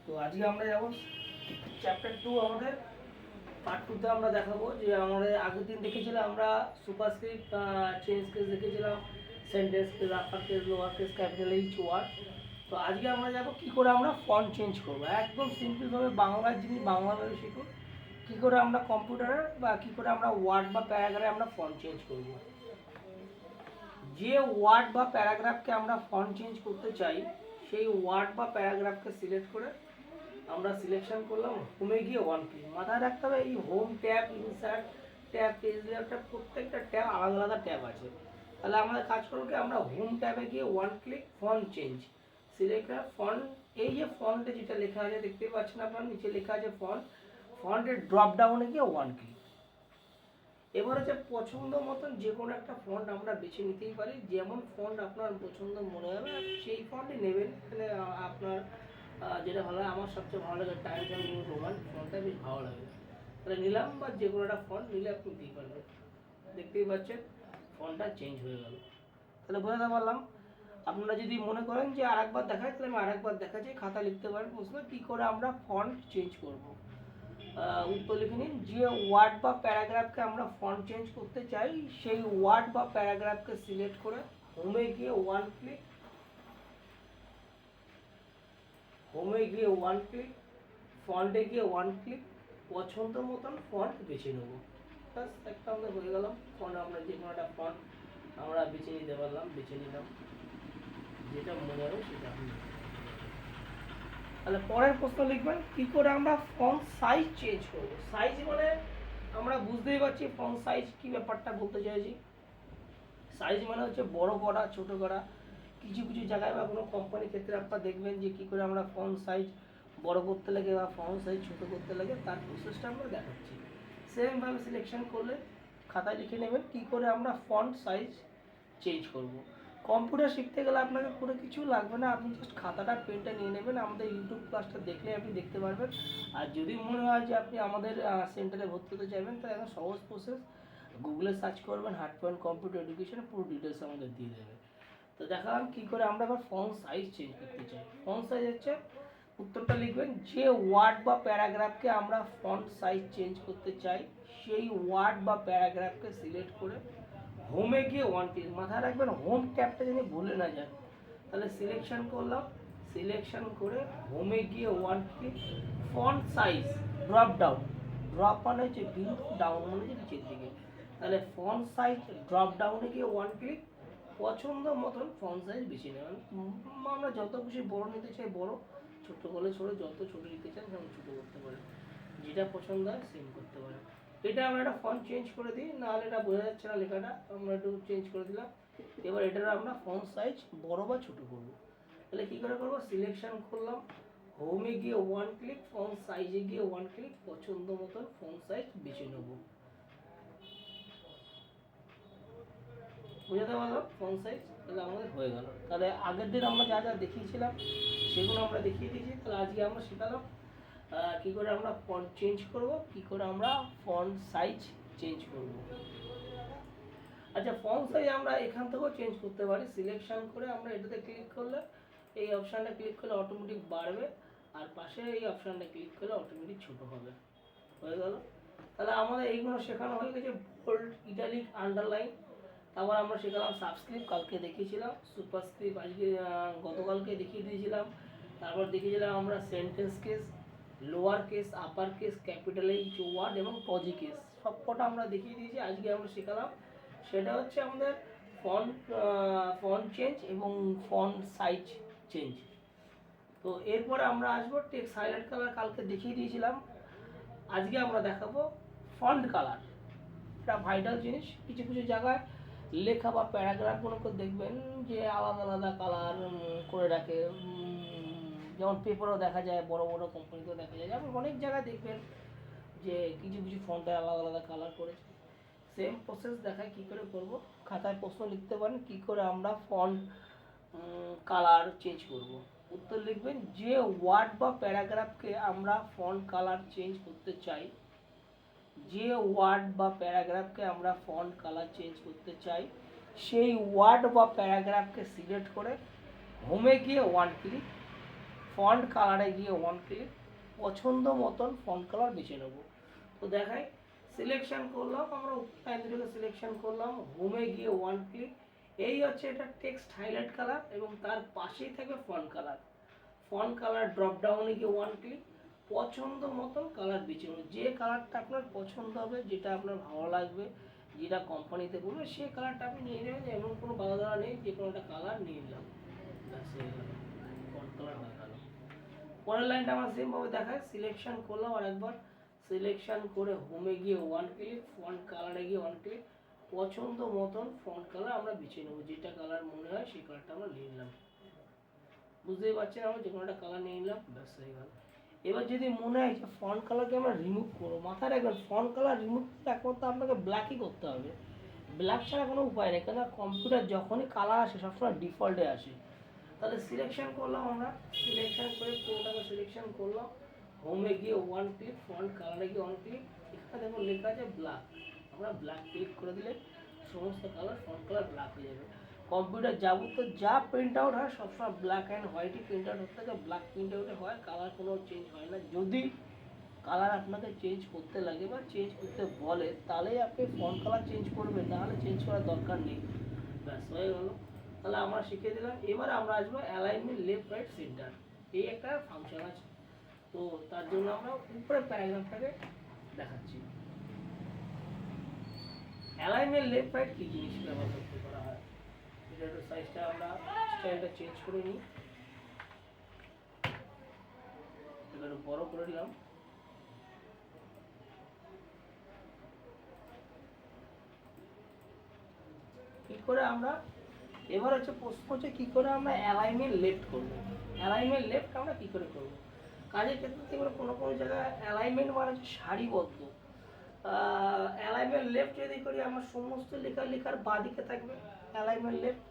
তো আজকে আমরা যাব চ্যাপ্টার 2 আমাদের পার্ট 2 তে আমরা দেখাবো যে আমরা আগের দিন দেখেছিলাম আমরা সুপারস্ক্রিপ্ট চেঞ্জ কেস দেখেছিলাম, sentence case, upper case, lower case, capital each word. তো আজকে আমরা যাব কি করে আমরা ফন্ট চেঞ্জ করব, একদম সিম্পলভাবে বাংলার জিনিস বাংলাভাবে শিখুন কি করে আমরা কম্পিউটারে বা কি করে আমরা ওয়ার্ড বা প্যারাগ্রাফে আমরা ফন্ট চেঞ্জ করব। যে ওয়ার্ড বা প্যারাগ্রাফকে আমরা ফন্ট চেঞ্জ করতে চাই সেই ওয়ার্ড বা প্যারাগ্রাফকে সিলেক্ট করে আমরা সিলেকশন করলাম, হোমে গিয়ে ওয়ান ক্লিক। মাথায় রাখতে হবে এই home tab, insert tab, page লেআউটটা প্রত্যেকটা ট্যাব আলাদা আলাদা ট্যাব আছে। তাহলে আমাদের কাজ করবো কি, আমরা হোম ট্যাবে গিয়ে one click font change select font. এই যে ফন্টে যেটা লেখা আছে দেখতে পাচ্ছেন আপনার, নিচে লেখা আছে ফন্ট, ফন্টের ড্রপ ডাউনে গিয়ে ওয়ান ক্লিক। এবার হচ্ছে পছন্দ মতন যে কোনো একটা ফন্ট আমরা বেছে নিতেই পারি, যেমন ফন্ট আপনার পছন্দ মনে হবে সেই ফন্টই নেবেন। এখানে আপনার যেটা ভালো হয়, আমার সবচেয়ে ভালো লাগে টাইমস নিউ রোমান ফন্টটা বেশ ভালো লাগে, তাহলে নিলাম। বা যে কোনো একটা ফন্ট নিলে আপনি দিতে পারবেন। দেখতেই পাচ্ছেন ফন্টটা চেঞ্জ হয়ে গেল। তাহলে বোঝাতে পারলাম। আপনারা যদি মনে করেন যে আরেকবার দেখায়, তাহলে আমি আরেকবার দেখাচ্ছি, খাতা লিখতে পারেন প্রশ্ন কী করে আমরা ফন্ট চেঞ্জ করব। উত্তর লিখে নিন, যে ওয়ার্ড বা প্যারাগ্রাফকে আমরা ফন্ট চেঞ্জ করতে চাই সেই ওয়ার্ড বা প্যারাগ্রাফকে সিলেক্ট করে হোমে গিয়ে ওয়ান ক্লিক, হোমে গিয়ে ওয়ান ক্লিক, ফন্টে গিয়ে ওয়ান ক্লিক, পছন্দ মতন ফন্ট বেছে নেব। ব্যাস একটা আমাদের হয়ে গেলাম ফন্ট। আমরা যে কোনো একটা ফন্ট আমরা বেছে নিতে পারলাম, বেছে নিলাম যেটা মনে হবে সেটা আপনি। তাহলে পরের প্রশ্ন লিখবেন, কি করে আমরা ফন্ট সাইজ চেঞ্জ করব। সাইজ মানে আমরা বুঝতেই পারছি ফন্ট সাইজ কি ব্যাপারটা বলতে চাইছি। সাইজ মানে হচ্ছে বড় করা, ছোট করা। কিছু কিছু জায়গায় বা কোনো কোম্পানির ক্ষেত্রে আপনারা দেখবেন যে কী করে আমরা ফন্ট সাইজ বড় করতে লাগে বা ফন্ট সাইজ ছোট করতে লাগে, তার প্রসেসটা আমরা দেখাচ্ছি। সেমভাবে সিলেকশন করলে খাতায় লিখে নেবেন কী করে আমরা ফন্ট সাইজ চেঞ্জ করব। কম্পিউটার শিখতে গেলে আপনাকে কোনো কিছু লাগবে না, আপনি জাস্ট খাতাটা পেনটা নিয়ে নেবেন। আমাদের ইউটিউব ক্লাসটা দেখলে আপনি দেখতে পারবেন। আর যদি মনে হয় যে আপনি আমাদের সেন্টারে ভর্তি হতে চাইবেন, তাহলে একটা সহজ প্রসেস, গুগলে সার্চ করবেন হার্ড পয়েন্ট কম্পিউটার এডুকেশন, পুরো ডিটেলস আমাদের দিয়ে দেবে। তো দেখালাম কী করে আমরা এবার ফন্ট সাইজ চেঞ্জ করতে চাই। ফন্ট সাইজ হচ্ছে, উত্তরটা লিখবেন, যে ওয়ার্ড বা প্যারাগ্রাফকে আমরা ফন্ট সাইজ চেঞ্জ করতে চাই সেই ওয়ার্ড বা প্যারাগ্রাফকে সিলেক্ট করে হোমে গিয়ে ওয়ান ক্লিক। মাথায় রাখবেন হোম ট্যাবটা যদি ভুলে না যান। তাহলে সিলেকশন করলাম, সিলেকশন করে হোমে গিয়ে one click, font size drop down, drop মানে হচ্ছে ভিউ, ডাউন মানে হচ্ছে নিচের দিকে। তাহলে ফন্ট সাইজ ড্রপ ডাউনে গিয়ে ওয়ান ক্লিক, পছন্দ মতন ফন্ট সাইজ বেছে নেবেন। আমরা যত খুশি বড় নিতে চাই বড়, ছোট করলে ছোট, যত ছোট নিতে চান সেমন ছোট করতে পারেন, যেটা পছন্দ হয় সেম করতে পারেন। এটা আমরা একটা ফন্ট চেঞ্জ করে দিই, নাহলে এটা বোঝা যাচ্ছে না লেখাটা, আমরা একটু চেঞ্জ করে দিলাম। এবার এটার আমরা ফন্ট সাইজ বড় বা ছোট করব। তাহলে কী করে করবো, সিলেকশন করলাম, হোমে গিয়ে ওয়ান ক্লিক, ফন্ট সাইজে গিয়ে ওয়ান ক্লিক, পছন্দ মতন ফন্ট সাইজ বেছে নেবো। বুঝাতে পারলাম ফন্ট সাইজ, তাহলে আমাদের হয়ে গেল। তাহলে আগের দিন আমরা যা যা দেখিয়েছিলাম সেগুলো আমরা দেখিয়ে দিয়েছি। তাহলে আজকে আমরা শেখালাম কী করে আমরা ফন্ট চেঞ্জ করব, কী করে আমরা ফন্ট সাইজ চেঞ্জ করব। আচ্ছা, ফন্ট সাইজ আমরা এখান থেকেও চেঞ্জ করতে পারি। সিলেকশন করে আমরা এটাতে ক্লিক করলে, এই অপশানটা ক্লিক করলে অটোমেটিক বাড়বে, আর পাশে এই অপশানটা ক্লিক করলে অটোমেটিক ছোটো হবে। হয়ে গেল। তাহলে আমাদের এইগুলো শেখানো হয়ে গেছে, বোল্ড, ইটালিক, আন্ডারলাইন। তারপর আমরা শেখালাম সাবস্ক্রিপ্ট, কালকে দেখিয়েছিলাম। সুপারস্ক্রিপ্ট আজকে গতকালকে দেখিয়ে দিয়েছিলাম। তারপর দেখিয়েছিলাম আমরা sentence case, lower case, upper case, capital each word এবং পজি কেস, সব কটা আমরা দেখিয়ে দিয়েছি। আজকে আমরা শেখালাম সেটা হচ্ছে আমাদের ফন্ট চেঞ্জ এবং ফন্ট সাইজ চেঞ্জ। তো এরপরে আমরা আসবো টেক্সট হাইলাইট কালার, কালকে দেখিয়ে দিয়েছিলাম। আজকে আমরা দেখাবো ফন্ট কালার। এটা ভাইটাল জিনিস। কিছু কিছু জায়গায় লেখা বা প্যারাগ্রাফগুলোকে দেখবেন যে আলাদা আলাদা কালার করে রাখে, যেমন পেপারও দেখা যায়, বড় বড় কোম্পানিতেও দেখা যায়, যেমন অনেক জায়গায় দেখবেন যে কিছু কিছু ফন্টে আলাদা আলাদা কালার করেছে। সেম প্রসেস দেখায় কী করে করব। খাতায় প্রশ্ন লিখতে পারেন কী করে আমরা ফন্ট কালার চেঞ্জ করব। উত্তর লিখবেন, যে ওয়ার্ড বা প্যারাগ্রাফকে আমরা ফন্ট কালার চেঞ্জ করতে চাই, যে ওয়ার্ড বা প্যারাগ্রাফকে আমরা ফন্ট কালার চেঞ্জ করতে চাই সেই ওয়ার্ড বা প্যারাগ্রাফকে সিলেক্ট করে হোমে গিয়ে ওয়ান ক্লিক, ফন্ট কালারে গিয়ে ওয়ান ক্লিক পছন্দ মতন ফন্ট কালার বেছে নেব। তো দেখাই, সিলেকশন করলাম, আমরা লাইন থেকে সিলেকশন করলাম, হোমে গিয়ে ওয়ান ক্লিক, এই হচ্ছে এটা টেক্সট হাইলাইট কালার এবং তার পাশেই থাকবে font colour. Font colour drop ডাউনে গিয়ে ওয়ান ক্লিক পছন্দ মতন কালার বেছে নেব, যে কালারটা আপনার পছন্দ হবে, যেটা আপনার ভালো লাগবে, যেটা কোম্পানিতে বলবে সেই কালারটা আপনি নিয়ে নেবেন। এমন কোনো বাধা ধরা নেই, যে কোনো একটা কালার নিয়ে নিলাম, ব্যাস হয়ে গেল, ফন্ট কালার হয়ে গেল। পরের লাইনটা আমার সেমভাবে দেখায়, সিলেকশন করলাম আর একবার, সিলেকশন করে হোমে গিয়ে ওয়ান ক্লিক, ফন্ট কালারে গিয়ে ওয়ান ক্লিক পছন্দ মতন ফন্ট কালার আমরা বেছে নেবো, যেটা কালার মনে হয় সেই কালারটা আমরা নিয়ে নিলাম। বুঝতেই পারছেন, আমরা যে কোনো একটা কালার নিয়ে নিলাম, ব্যাস হয়ে গেল। এবার যদি মনে হয় যে ফন্ট কালারকে আমরা রিমুভ করবো, মাথায় রাখবেন ফন্ট কালার রিমুভ করতে একমাত্র আপনাকে ব্ল্যাকই করতে হবে, ব্ল্যাক ছাড়া কোনো উপায় নেই, কেন কম্পিউটার যখনই কালার আসে সবসময় ডিফল্টে আসে। তাহলে সিলেকশন করলাম, আমরা সিলেকশন করে পুরোটাকে সিলেকশন করলাম, হোমে গিয়ে ওয়ান ক্লিক, ফন্ট কালারে গিয়ে ওয়ান ক্লিক, এখানে দেখুন লেখা আছে ব্ল্যাক, আমরা ব্ল্যাক ক্লিক করে দিলে সমস্ত কালার ফন্ট কালার ব্ল্যাক হয়ে যাবে। কম্পিউটার যাবতীয় যা প্রিন্ট আউট হয় সবসময় ব্ল্যাক অ্যান্ড হোয়াইটই প্রিন্ট আউট হতে থাকে, ব্ল্যাক প্রিন্ট আউটে হয়, কালার কোনো চেঞ্জ হয় না। যদি কালার আপনাকে চেঞ্জ করতে লাগে বা চেঞ্জ করতে বলে তাহলেই আপনি ফন্ট কালার চেঞ্জ করবেন, নাহলে চেঞ্জ করার দরকার নেই, ব্যাস হয়ে গেল। তাহলে আমরা শিখে দিলাম। এবার আমরা আসবো অ্যালাইনমেন্ট লেফট রাইট সেন্টার, এই একটা ফাংশন আছে। তো তার জন্য আমরা উপরে প্যারাগ্রাফটাকে দেখাচ্ছি। অ্যালাইনমেন্ট লেফট রাইট কি জিনিস ব্যবহার করতে করা হয়, এটা একটু সাইজটা আমরা স্টাইলটা চেঞ্জ করে নিই, এবার বড় করে দিলাম। কি করে আমরা, এবার হচ্ছে প্রশ্ন হচ্ছে কি করে আমরা অ্যালাইনমেন্ট লেফট করব। অ্যালাইনমেন্ট লেফট আমরা কি করে করব, কাজের ক্ষেত্রে দেখবেন কোনো কোনো জায়গায় অ্যালাইনমেন্ট মানে হচ্ছে সারিবদ্ধ, অ্যালাইনমেন্ট লেফট যদি করি আমার সমস্ত লেখার বাঁ দিকে থাকবে অ্যালাইনমেন্ট লেফট,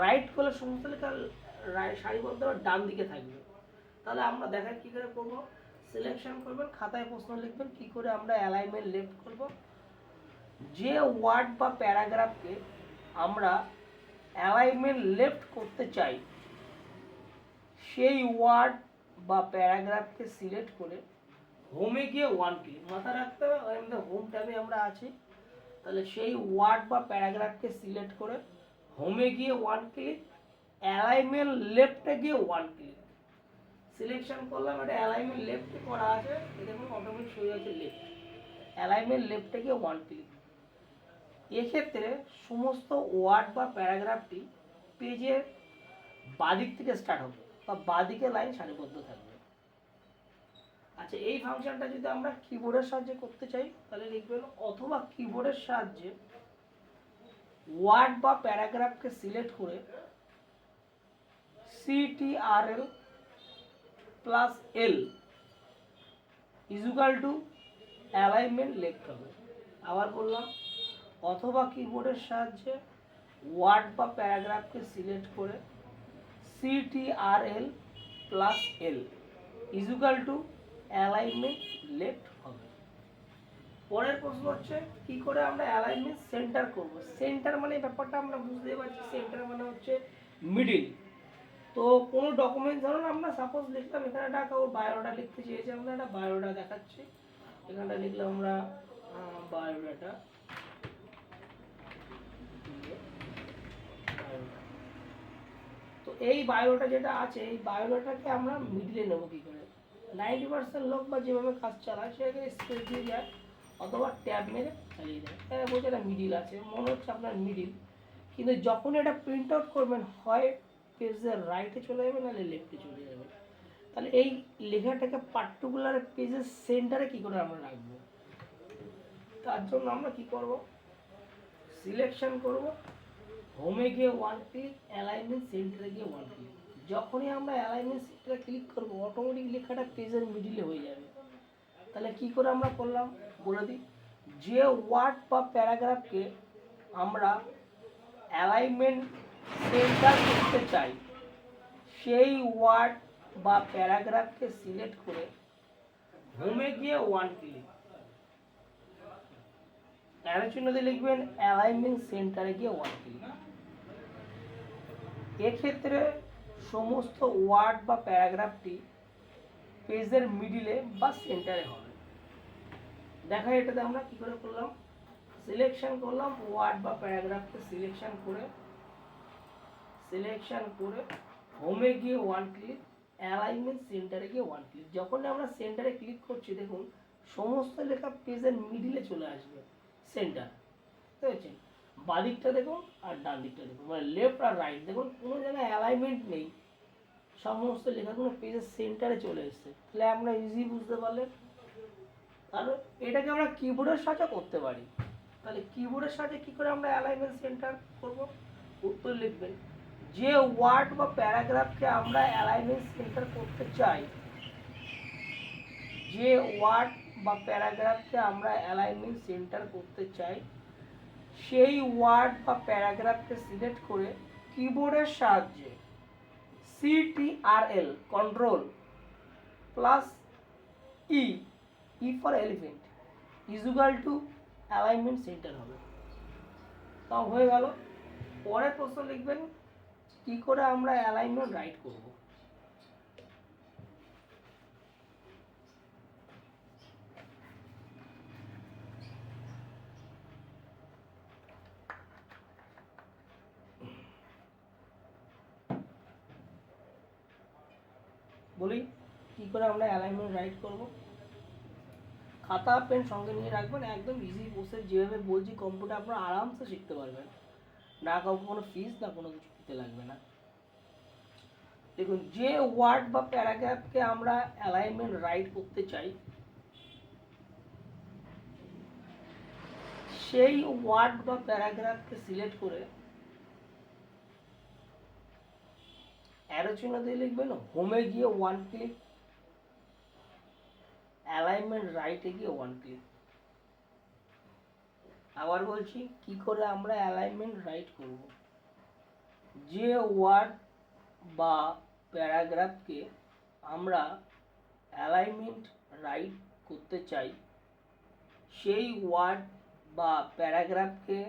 রাইট করলে সমস্ত লেখা সারিবদ্ধ ডান দিকে থাকবে। তাহলে আমরা দেখাই কী করে করবো, সিলেকশন করবেন, খাতায় প্রশ্ন লিখবেন কি করে আমরা অ্যালাইনমেন্ট লেফট করব। যে ওয়ার্ড বা প্যারাগ্রাফকে আমরা অ্যালাইনমেন্ট লেফট করতে চাই সেই ওয়ার্ড বা প্যারাগ্রাফকে সিলেক্ট করে হোমে গিয়ে ওয়ান ক্লিক, মাথায় রাখতে হবে আমাদের হোম ট্যাবে আমরা আছি, তাহলে সেই ওয়ার্ড বা প্যারাগ্রাফকে সিলেক্ট করে হোমে গিয়ে ওয়ান ক্লিক, অ্যালাইনমেন্ট লেফটে গিয়ে ওয়ান ক্লিক, সিলেকশন করলাম, এটা অ্যালাইনমেন্ট লেফটে করা আছে, দেখুন অটোমেটিক হয়ে যাচ্ছে লেফট, অ্যালাইনমেন্ট লেফটে গিয়ে ওয়ান ক্লিক। এক্ষেত্রে সমস্ত ওয়ার্ড বা প্যারাগ্রাফটি পেজের বাদিক থেকে স্টার্ট হবে বা বাদিকে লাইন সারিবদ্ধ থাকবে। আচ্ছা, এই ফাংশনটা যদি আমরা কিবোর্ডের সাহায্যে করতে চাই তাহলে লিখবেন অথবা কিবোর্ডের সাহায্যে ওয়ার্ড বা প্যারাগ্রাফকে সিলেক্ট করে CTRL plus L equal to alignment left হবে। আবার বললাম, অথবা কিবোর্ডের সাহায্যে ওয়ার্ড বা প্যারাগ্রাফকে সিলেক্ট করে CTRL plus L equal to alignment left হবে। পরের প্রশ্ন হচ্ছে কি করে আমরা অ্যালাইনমেন্ট সেন্টার করব। সেন্টার মানে ব্যাপারটা আমরা বুঝতে পারছি, সেন্টার মানে হচ্ছে মিডিল। তো কোনো ডকুমেন্ট ধরুন আমরা সাপোজ লিখলাম, এখানে একটা কারোর বায়োডাটা লিখতে চেয়েছি, আমরা একটা বায়োডাটা দেখাচ্ছি, এখানটা লিখলাম আমরা বায়োডাটা, তো এই বায়োডাটা যেটা আছে এই বায়োডাটাকে আমরা মিডিলে নেব কি করে। 90% লোক বা যেভাবে কাজ চালায় সেটাকে স্পেস দিয়ে যায় অথবা ট্যাব মেরে চালিয়ে দেয়, তাই বলছে এটা মিডিল আছে, মনে হচ্ছে আপনার মিডিল, কিন্তু যখন এটা প্রিন্ট আউট করবেন হয় পেজের রাইটে চলে যাবে নাহলে লেফটে চলে যাবে। তাহলে এই লেখাটাকে পার্টিকুলার পেজের সেন্টারে কি করে আমরা রাখবো, তার জন্য আমরা কি করব, সিলেকশন করব, হোমে গিয়ে ওয়ান ক্লিক, অ্যালাইনমেন্ট সেন্টারে গিয়ে ওয়ান ক্লিক, যখনই আমরা অ্যালাইনমেন্ট সেন্টারে ক্লিক করব অটোমেটিক লেখাটা পেজের মিডিলে হয়ে যাবে। তাহলে কি করে আমরা করলাম বলে দিই, যে ওয়ার্ড বা প্যারাগ্রাফকে আমরা অ্যালাইনমেন্ট সেন্টার করতে চাই সেই ওয়ার্ড বা প্যারাগ্রাফকে সিলেক্ট করে হোমে গিয়ে ওয়ান ক্লিক, অ্যারো চিহ্ন দিয়ে লিখবেন অ্যালাইনমেন্ট সেন্টারে গিয়ে ওয়ান ক্লিক। এক্ষেত্রে সমস্ত ওয়ার্ড বা প্যারাগ্রাফটি পেজের মিডিলে বা সেন্টারে হবে। দেখা এটাতে আমরা কি করে করলাম, সিলেকশন করলাম ওয়ার্ড বা প্যারাগ্রাফকে সিলেকশন করে হোমে গিয়ে ওয়ান ক্লিক, অ্যালাইনমেন্ট সেন্টারে গিয়ে ওয়ান ক্লিক। যখন আমরা সেন্টারে ক্লিক করছি দেখুন সমস্ত লেখা পেজের মিডিলে চলে আসবে, সেন্টার। বুঝতে পেরেছেন? বাদিকটা দেখুন আর ডান দিকটা দেখুন, মানে লেফট আর রাইট দেখুন কোনো জায়গায় অ্যালাইনমেন্ট নেই, সমস্ত লেখাগুলো পেজের সেন্টারে চলে এসেছে। তাহলে আমরা ইজি বুঝতে পারলেন। তাহলে এটাকে আমরা কিবোর্ডের সাহায্যে করতে পারি। তাহলে কিবোর্ডের সাহায্যে কি করে আমরা অ্যালাইনমেন্ট সেন্টার করব? উত্তর লিখবেন, যে ওয়ার্ড বা প্যারাগ্রাফকে আমরা অ্যালাইনমেন্ট সেন্টার করতে চাই, যে ওয়ার্ড বা প্যারাগ্রাফকে আমরা অ্যালাইনমেন্ট সেন্টার করতে চাই, সেই ওয়ার্ড বা প্যারাগ্রাফকে সিলেক্ট করে কিবোর্ডের সাহায্যে CTRL control plus E for elephant equal to alignment centre হবে। তাও হয়ে গেল। পরের প্রশ্ন লিখবেন, কি করে আমরা অ্যালাইনমেন্ট রাইট করব। বলি কি করে আমরা অ্যালাইনমেন্ট রাইট করব। খাতা পেন সঙ্গে নিয়ে রাখবেন, একদম ইজি প্রসেস, যেভাবে বলছি কম্পিউটার আপনারা আরামসে শিখতে পারবেন, না কাউকে কোনো ফিস না কোনো কিছু দিতে লাগবে না। দেখুন, যে ওয়ার্ড বা প্যারাগ্রাফকে আমরা অ্যালাইনমেন্ট রাইট করতে চাই, সেই ওয়ার্ড বা প্যারাগ্রাফকে সিলেক্ট করে অ্যারো চিহ্ন দিয়ে লিখবেন হোমে গিয়ে ওয়ান ক্লিক, অ্যালাইনমেন্ট রাইটে গিয়ে ওয়ান ক্লিক। আবার বলছি কি করে আমরা অ্যালাইনমেন্ট রাইট করব। যে ওয়ার্ড বা প্যারাগ্রাফকে আমরা অ্যালাইনমেন্ট রাইট করতে চাই, সেই ওয়ার্ড বা প্যারাগ্রাফকে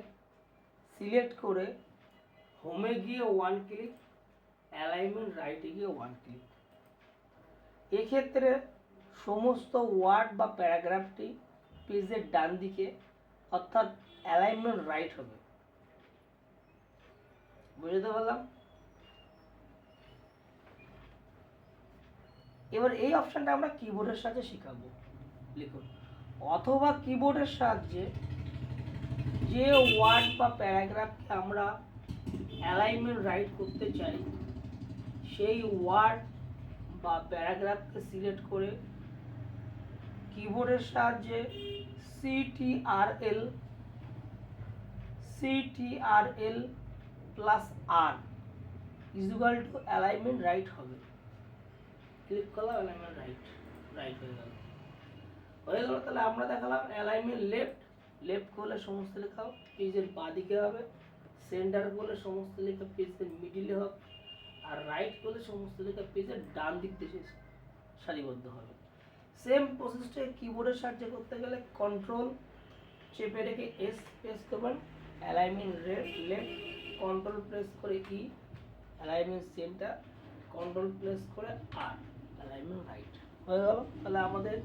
সিলেক্ট করে হোমে গিয়ে ওয়ান ক্লিক, অ্যালাইনমেন্ট রাইটে গিয়ে ওয়ান ক্লিক। এক্ষেত্রে সমস্ত ওয়ার্ড বা প্যারাগ্রাফটি পেজের ডান দিকে অর্থাৎ অ্যালাইনমেন্ট রাইট হবে। বুঝতে পারলাম? এবার এই অপশনটা আমরা কিবোর্ডের সাহায্যে শেখাবো। লিখুন, অথবা কিবোর্ডের সাহায্যে যে ওয়ার্ড বা প্যারাগ্রাফকে আমরা অ্যালাইনমেন্ট রাইট করতে চাই, সেই ওয়ার্ড বা প্যারাগ্রাফকে সিলেক্ট করে কিবোর্ডের সাহায্যে CTRL plus R equal to alignment right হবে। ক্লিক করলাম, অ্যালাইনমেন্ট রাইট হয়ে গেল। তাহলে আমরা দেখালাম অ্যালাইনমেন্ট লেফট করলে সমস্ত লেখা পেজের বাঁদিকে হবে, সেন্টার করলে সমস্ত লেখা পেজের মিডিলে হবে, আর রাইট করলে সমস্ত লেখা পেজের ডান দিক থেকে সারিবদ্ধ হবে। সেম প্রসেসটা কিবোর্ডের সাহায্যে করতে গেলে কন্ট্রোল চেপে রেখে এস প্রেস করবেন, অ্যালাইনমেন্ট লেফট, কন্ট্রোল প্রেস করে ই, অ্যালাইনমেন্ট সেন্টার, কন্ট্রোল প্রেস করে আর, অ্যালাইনমেন্ট রাইট হয়ে গেল। তাহলে আমাদের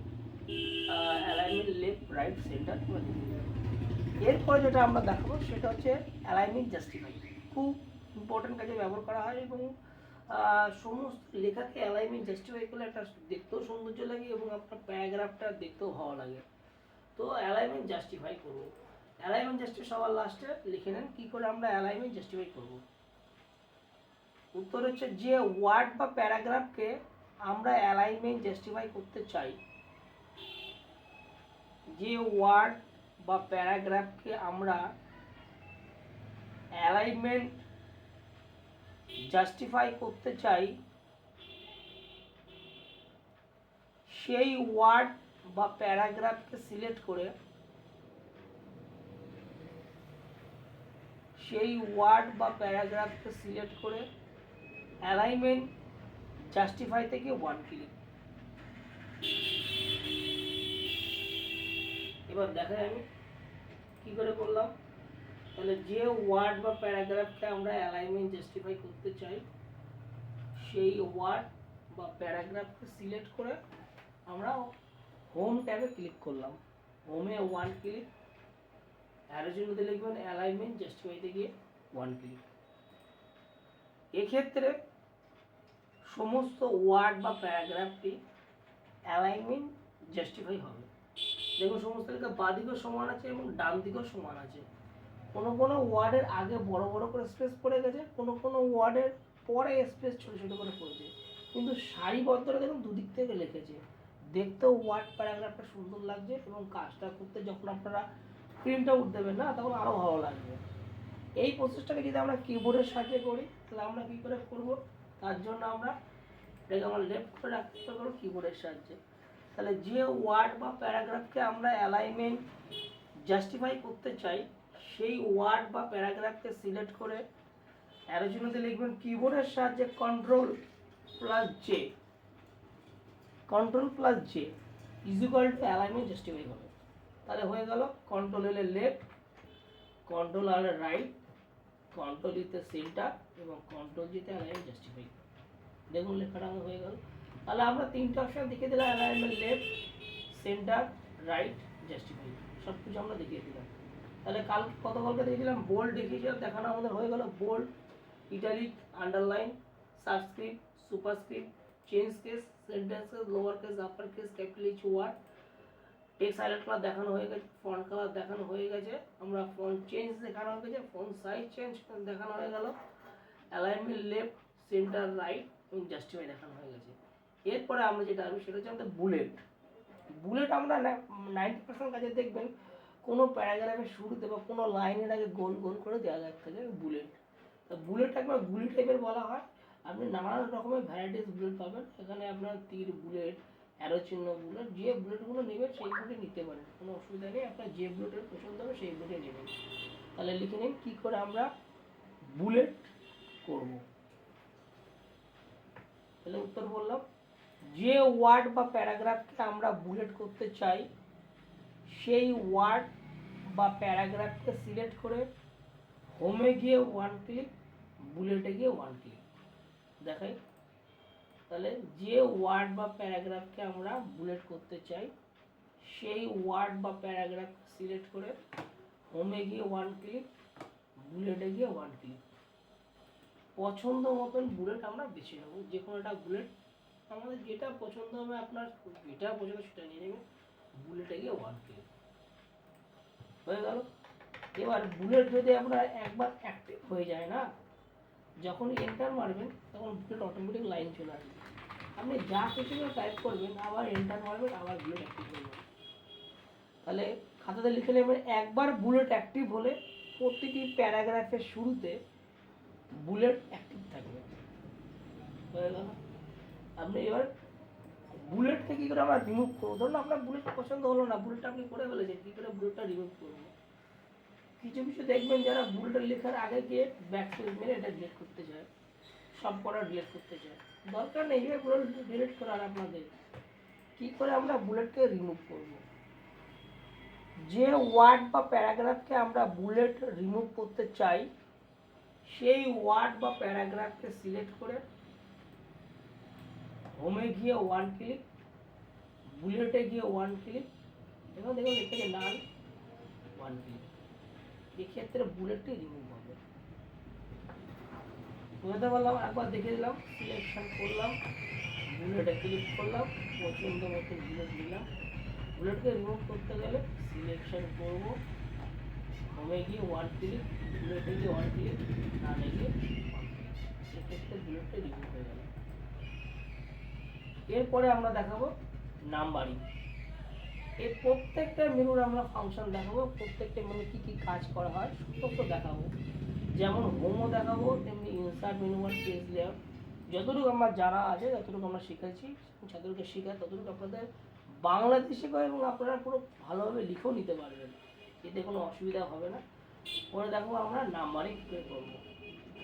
অ্যালাইনমেন্ট লেফট রাইট সেন্টার করে দিতে হবে। এরপরে যেটা আমরা দেখাবো সেটা হচ্ছে অ্যালাইনমেন্ট জাস্টিফাই। খুব ইম্পর্টেন্ট কাজে ব্যবহার করা হয় এবং সমস্ত লেখাকে অ্যালাইনমেন্ট জাস্টিফাই করলে একটা দেখতেও সৌন্দর্য লাগে এবং আপনার প্যারাগ্রাফটা দেখতেও ভালো লাগে। তো অ্যালাইনমেন্ট জাস্টিফাই করবো। অ্যালাইনমেন্ট জাস্টিফাই সবার লাস্টে লিখে নেন কি করে আমরা অ্যালাইনমেন্ট জাস্টিফাই করব। উত্তর হচ্ছে, যে ওয়ার্ড বা প্যারাগ্রাফকে আমরা অ্যালাইনমেন্ট জাস্টিফাই করতে চাই, যে ওয়ার্ড বা প্যারাগ্রাফকে আমরা অ্যালাইনমেন্ট জাস্টিফাই করতে চাই, সেই ওয়ার্ড বা প্যারাগ্রাফকে সিলেক্ট করে অ্যালাইনমেন্ট জাস্টিফাই থেকে ওয়ান ক্লিক। এবার দেখাই আমি কি করে করলাম। তাহলে যে ওয়ার্ড বা প্যারাগ্রাফকে আমরা অ্যালাইনমেন্ট জাস্টিফাই করতে চাই, সেই ওয়ার্ড বা প্যারাগ্রাফকে সিলেক্ট করে আমরা হোম ট্যাবে ক্লিক করলাম। হোমে 1 ক্লিক, অ্যারোর জন্য লিখবেন অ্যালাইনমেন্ট, জাস্টিফাইতে গিয়ে 1 ক্লিক। এক্ষেত্রে সমস্ত ওয়ার্ড বা প্যারাগ্রাফটি অ্যালাইনমেন্ট জাস্টিফাই হবে। দেখুন সমস্ত দিকে বাঁ দিকেও সমান আছে এবং ডান দিকেও সমান আছে। কোনো কোনো ওয়ার্ডের আগে বড় বড় করে স্পেস পড়ে গেছে, কোনো কোনো ওয়ার্ডের পরে স্পেস ছোট ছোট করে পড়েছে, কিন্তু সারিবদ্ধটা দেখুন দুদিক থেকে লিখেছে। দেখতেও ওয়ার্ড প্যারাগ্রাফটা সুন্দর লাগছে এবং কাজটা করতে যখন আপনারা প্রিন্ট আউট দেবেন না তখন আরও ভালো লাগবে। এই প্রসেসটাকে যদি আমরা কিবোর্ডের সাহায্যে করি তাহলে আমরা কী করে করব, তার জন্য আমরা এটাকে আমরা লেফট করে রাখতে পারবো কিবোর্ডের সাহায্যে। তাহলে যে ওয়ার্ড বা প্যারাগ্রাফকে আমরা অ্যালাইনমেন্ট জাস্টিফাই করতে চাই সেই ওয়ার্ড বা প্যারাগ্রাফকে সিলেক্ট করে অ্যারো চিহ্নতে লিখবেন কিবোর্ডের সাহায্যে Ctrl+J, Ctrl+J is equal to alignment justify হবে। তাহলে হয়ে গেল Ctrl+L এ লেফট, Ctrl+R এ রাইট, Ctrl+E তে সেন্টার এবং Ctrl+J তে অ্যালাইনমেন্ট জাস্টিফাই। দেখুন লেখাটা আমার হয়ে গেল। তাহলে আমরা তিনটা অপশন দেখিয়ে দিলাম, alignment left, centre, right, justify, সব কিছু আমরা দেখিয়ে দিলাম। তাহলে গতকালকে দেখিয়েছিলাম বোল্ড দেখিয়েছিলাম, দেখানো আমাদের হয়ে গেল bold, italic, underline, subscript, superscript, change case, sentences, lower case, upper case, capital each word, text highlight colour দেখানো হয়ে গেছে, ফন্ট কালার দেখানো হয়ে গেছে, আমরা ফন্ট চেঞ্জ দেখানো হয়ে গেছে, ফন্ট সাইজ চেঞ্জ দেখানো হয়ে গেল, অ্যালাইনমেন্ট লেফট, সেন্টার, রাইট এবং জাস্টিফাই দেখানো হয়ে গেছে। এরপরে আমরা যেটা আসবে সেটা হচ্ছে আমাদের বুলেট। বুলেট আমরা 90% কাজে দেখবেন কোনো প্যারাগ্রাফের শুরুতে বা কোনো লাইনের আগে গোল গোল করে দেওয়া থাকে বুলেট। তো বুলেট একবার গুলি টাইপের বলা হয়। আপনি নানান রকমের ভ্যারাইটিস বুলেট পাবেন, এখানে আপনার তীর বুলেট, অ্যারো চিহ্ন বুলেট, যে বুলেটগুলো নেবেন সেই বুলেট নিতে পারেন, কোনো অসুবিধা নেই। আপনার যে বুলেটের পছন্দ হবে সেই বুলেটে নেবেন। তাহলে লিখে নিন কী করে আমরা বুলেট করব। তাহলে উত্তর বললাম, যে ওয়ার্ড বা প্যারাগ্রাফকে আমরা বুলেট করতে চাই সেই ওয়ার্ড বা প্যারাগ্রাফকে সিলেক্ট করে হোমে গিয়ে 1 ক্লিক, বুলেটে গিয়ে 1 ক্লিক। দেখাই তাহলে যে ওয়ার্ড বা প্যারাগ্রাফকে আমরা বুলেট করতে চাই সেই ওয়ার্ড বা প্যারাগ্রাফ সিলেক্ট করে হোমে গিয়ে 1 ক্লিক, বুলেটে গিয়ে 1 ক্লিক। পছন্দ মতন বুলেট আমরা বেছে নেব, যে কোনো একটা বুলেট আমাদের যেটা পছন্দ হবে, আপনার যেটা পছন্দ সেটা নিয়ে নেবেন, বুলেটে গিয়ে 1 ক্লিক হয়ে গেল। এবার বুলেট যদি আপনার একবার অ্যাক্টিভ হয়ে যায় না, যখন এন্টার মারবেন তখন বুলেট অটোমেটিক লাইন চলে আসবে। আপনি যা কিছু টাইপ করবেন আবার এন্টার মারবেন, আবার বুলেট অ্যাক্টিভ হয়ে যাবে। তাহলে খাতাতে লিখে নেবেন একবার বুলেট অ্যাক্টিভ হলে প্রতিটি প্যারাগ্রাফের শুরুতে বুলেট অ্যাক্টিভ থাকবে। হয়ে গেল। আপনি এবার বুলেটকে কী করে আমরা রিমুভ করবো, ধরুন আপনার বুলেট পছন্দ হলো না, বুলেটটা আপনি করে ফেলেছেন, কী করে বুলেটটা রিমুভ করবো। কিছু কিছু দেখবেন যারা বুলেটের লেখার আগে গিয়ে ব্যাকস্পেস মেরে এটা ডিলিট করতে চায়, সব কটা ডিলিট করতে চায়। দরকার নেই এগুলো ডিলিট করার। আপনাদের কী করে আমরা বুলেটকে রিমুভ করব, যে ওয়ার্ড বা প্যারাগ্রাফকে আমরা বুলেট রিমুভ করতে চাই সেই ওয়ার্ড বা প্যারাগ্রাফকে সিলেক্ট করে হোমে গিয়ে 1 ক্লিক, বুলেটে গিয়ে 1 ক্লিক এবং দেখুন লিখেছে নাল 1 ক্লিক। এক্ষেত্রে বুলেটটি রিমুভ হবে। বুঝতে পারলাম, একবার দেখে দিলাম, সিলেকশন করলাম, বুলেটে ক্লিক করলাম, পছন্দ মতো বুলেট নিলাম। বুলেটকে রিমুভ করতে গেলে সিলেকশন করব, হোমে গিয়ে 1 ক্লিক, বুলেটে গিয়ে 1 ক্লিক, নালে গিয়ে 1 ক্লিক। সেক্ষেত্রে বুলেটটা রিমুভ হয়ে গেল। এরপরে আমরা দেখাবো নাম্বারিং। এই প্রত্যেকটা মেনুর আমরা ফাংশন দেখাবো, প্রত্যেকটা মেনু কী কী কাজ করা হয় সমস্ত দেখাবো। যেমন হোমও দেখাবো, তেমনি ইনসার্ট মেনু আর পেজ লেআউট। যতটুকু আমার জানা আছে, যতটুকু আমরা শিখেছি, যতটুকু শেখায় ততটুকু আপনাদের বাংলাতে শেখায় এবং আপনারা পুরো ভালোভাবে লিখেও নিতে পারবেন, এতে কোনো অসুবিধা হবে না। পরে দেখো আমরা নাম্বারিং কী করে করবো।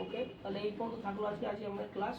ওকে, তাহলে এই পর্যন্ত থাকলো আজকে আমাদের ক্লাস।